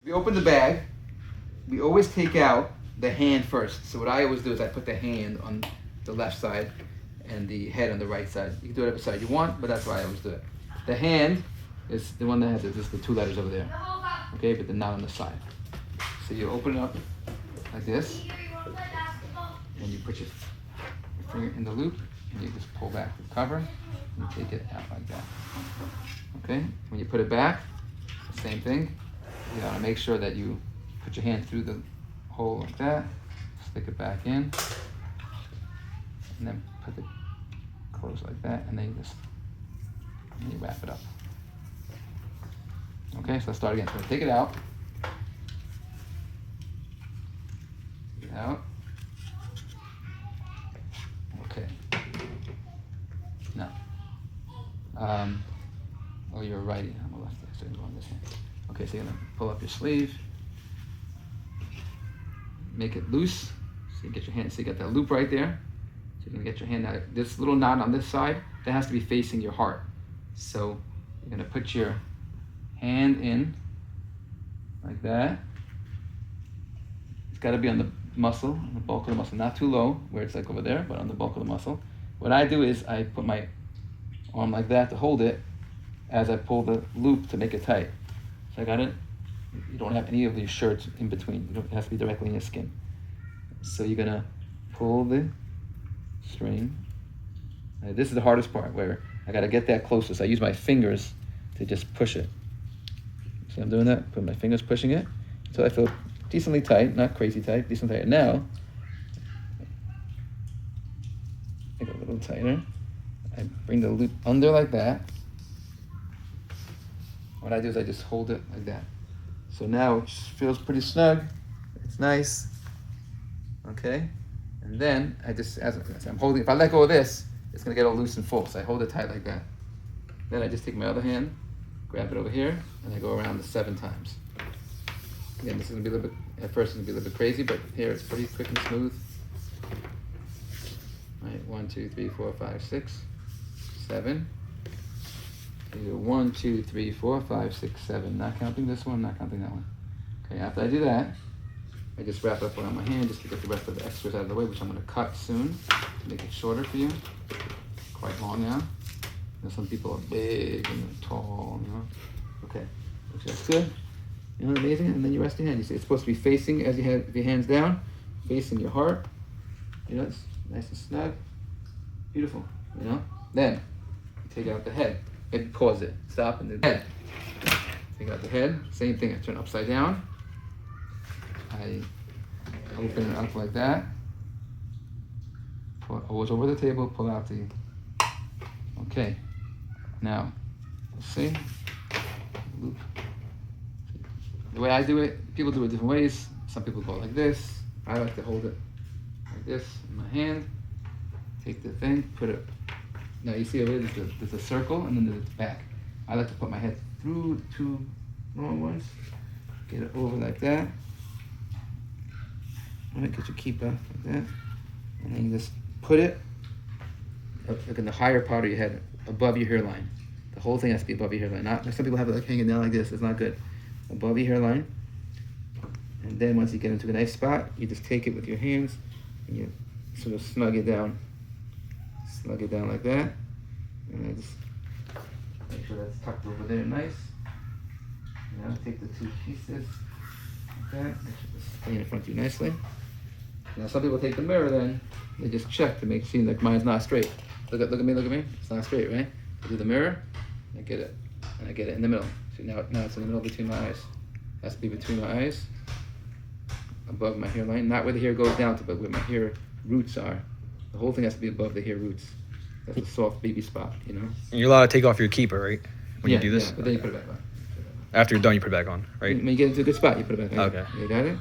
We open the bag. We always take out the hand first. So what I always do is I put the hand on the left side and the head on the right side. You can do whatever side you want, but that's why I always do it. The hand is the one that has just the 2 letters over there. Okay, but they're not on the side. So you open it up like this, and you put your finger in the loop, and you just pull back the cover, and you take it out like that. Okay, when you put it back, the same thing. You want to make sure that you put your hand through the hole like that, stick it back in, and then put it close like that, and then you wrap it up. Okay, so let's start again. So take it out. Take it out. Okay. Now, oh, you're righty. I'm a lefty, so you go on this hand. Okay, so you're gonna pull up your sleeve, make it loose. So you get your hand. So you got that loop right there. So you're gonna get your hand out. This little knot on this side that has to be facing your heart. So you're gonna put your hand in like that. It's got to be on the muscle, on the bulk of the muscle, not too low where it's like over there, but on the bulk of the muscle. What I do is I put my arm like that to hold it as I pull the loop to make it tight. So I got it. You don't have any of these shirts in between. It has to be directly in your skin. So you're gonna pull the string. Now, this is the hardest part where I gotta get that closer. So I use my fingers to just push it. See I'm doing that? Put my fingers pushing it until I feel decently tight, not crazy tight, decently tight. Now, make it a little tighter. I bring the loop under like that. What I do is I just hold it like that. So now it feels pretty snug. It's nice. Okay? And then I just, as I'm holding, if I let go of this, it's gonna get all loose and full. So I hold it tight like that. Then I just take my other hand, grab it over here, and I go around the 7 times. Again, this is gonna be a little bit, at first it's gonna be a little bit crazy, but here it's pretty quick and smooth. All right, 1, 2, 3, 4, 5, 6, 7. You do 1, 2, 3, 4, 5, 6, 7. Not counting this one, not counting that one. Okay, after I do that, I just wrap it up around my hand just to get the rest of the extras out of the way, which I'm gonna cut soon to make it shorter for you. Quite long now. You know, some people are big and tall, you know. Okay, which that's good. You know, amazing. And then you rest your hand. You see, it's supposed to be facing as you have your hands down, facing your heart. You know, it's nice and snug. Beautiful. You know. Then you take out the head. And pause it. Stop and then head. Take out the head. Same thing. I turn upside down. I open it up like that. Pull it always over the table. Pull out the. Okay. Now, let's see. Loop. The way I do it, people do it different ways. Some people go like this. I like to hold it like this in my hand. Take the thing, put it. Now you see over here, there's a circle and then there's the back. I like to put my head through 2 long ones. Get it over like that. All right, get your keeper like that. And then you just put it like in the higher part of your head, above your hairline. The whole thing has to be above your hairline. Not some people have it like hanging down like this. It's not good. Above your hairline. And then once you get into a nice spot, you just take it with your hands and you sort of snug it down. Snug it down like that. And I just make sure that's tucked over there nice. Now take the 2 pieces like that. Make sure this is in front of you nicely. Now some people take the mirror then, they just check to make it seem like mine's not straight. Look at me, look at me. It's not straight, right? I do the mirror, I get it. And I get it in the middle. See, now it's in the middle between my eyes. It has to be between my eyes, above my hairline. Not where the hair goes down to, but where my hair roots are. The whole thing has to be above the hair roots. That's a soft baby spot, you know? And you're allowed to take off your keeper, right? When you do this? Yeah, but then you put it back on. After you're done, you put it back on, right? When you get into a good spot, you put it back on. Okay. You got it?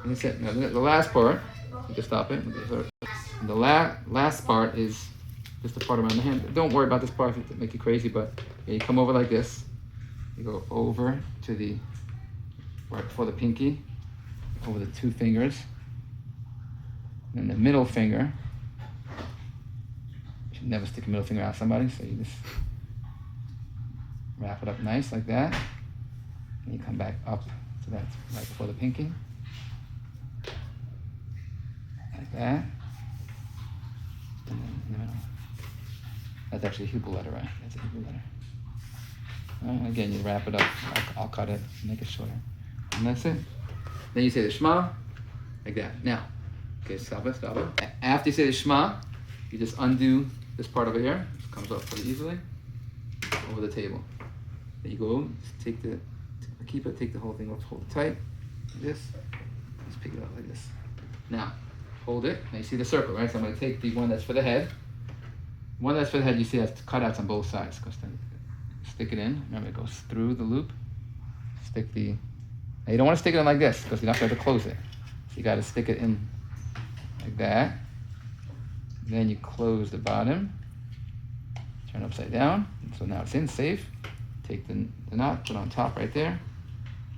And that's it. Now the last part, you just stop it. And the last part is just the part around the hand. Don't worry about this part if it make you crazy, but you come over like this. You go over to the, right before the pinky, over the 2 fingers. And then the middle finger. You should never stick a middle finger out somebody, so you just wrap it up nice like that. And you come back up So that's right before the pinky. Like that. And then in the middle. That's actually a Hebrew letter, right? That's a Hebrew letter. All right, again, you wrap it up. I'll cut it, make it shorter. And that's it. Then you say the Shema, like that. Now, okay, stop it. After you say the Shema, you just undo this part over here. It comes off pretty easily over the table. Then you go, take the whole thing off, hold it tight, like this. Just pick it up like this. Now, hold it. Now you see the circle, right? So I'm going to take the one that's for the head. One that's for the head, you see has cutouts on both sides. Because then stick it in. Remember, it goes through the loop. Stick the. Now you don't want to stick it in like this because you're not going to close it. So you got to stick it in like that. Then you close the bottom. Turn upside down. So now it's in, safe. Take the knot, put it on top right there.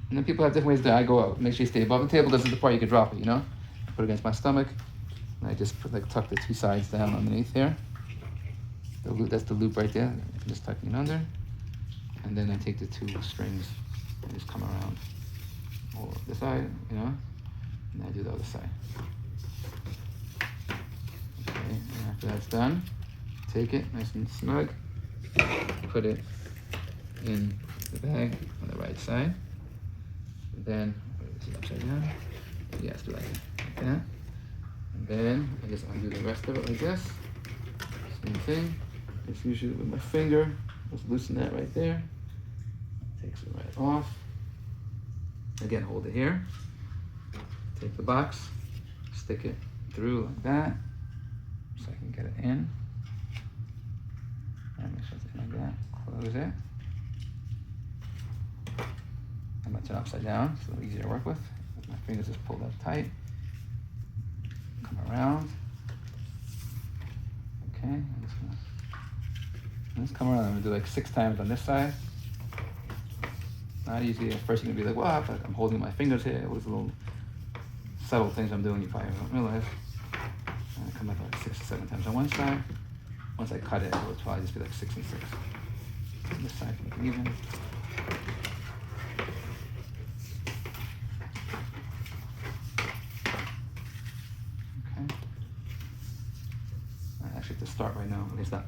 And then people have different ways that I go out. Make sure you stay above the table. This is the part you can drop it, you know? Put it against my stomach. And I just tuck the two sides down underneath here. The loop, that's the loop right there. Just tucking it under. And then I take the two strings and just come around over this side, you know? And I do the other side. Okay, and after that's done, take it nice and snug. Put it in the bag on the right side. And then, is it upside down? Yes, do like that. And then I just undo the rest of it like this. Same thing. Just usually with my finger, just loosen that right there. Takes it right off. Again, hold it here. Take the box, stick it through like that, so I can get it in. And make sure it's in like that. Close it. I'm gonna turn it upside down, so it's easier to work with. My fingers just pulled up tight. Come around. Okay, I'm just gonna. Let's come around. I'm gonna do like 6 times on this side. Not easy. At first, you're gonna be like, "Well, I'm holding my fingers here." It was little subtle things I'm doing you probably don't realize. And I come back like 6 or 7 times on one side. Once I cut it, it would probably just be like 6 and 6. On this side, make it even. Okay. I actually have to start right now. At least not.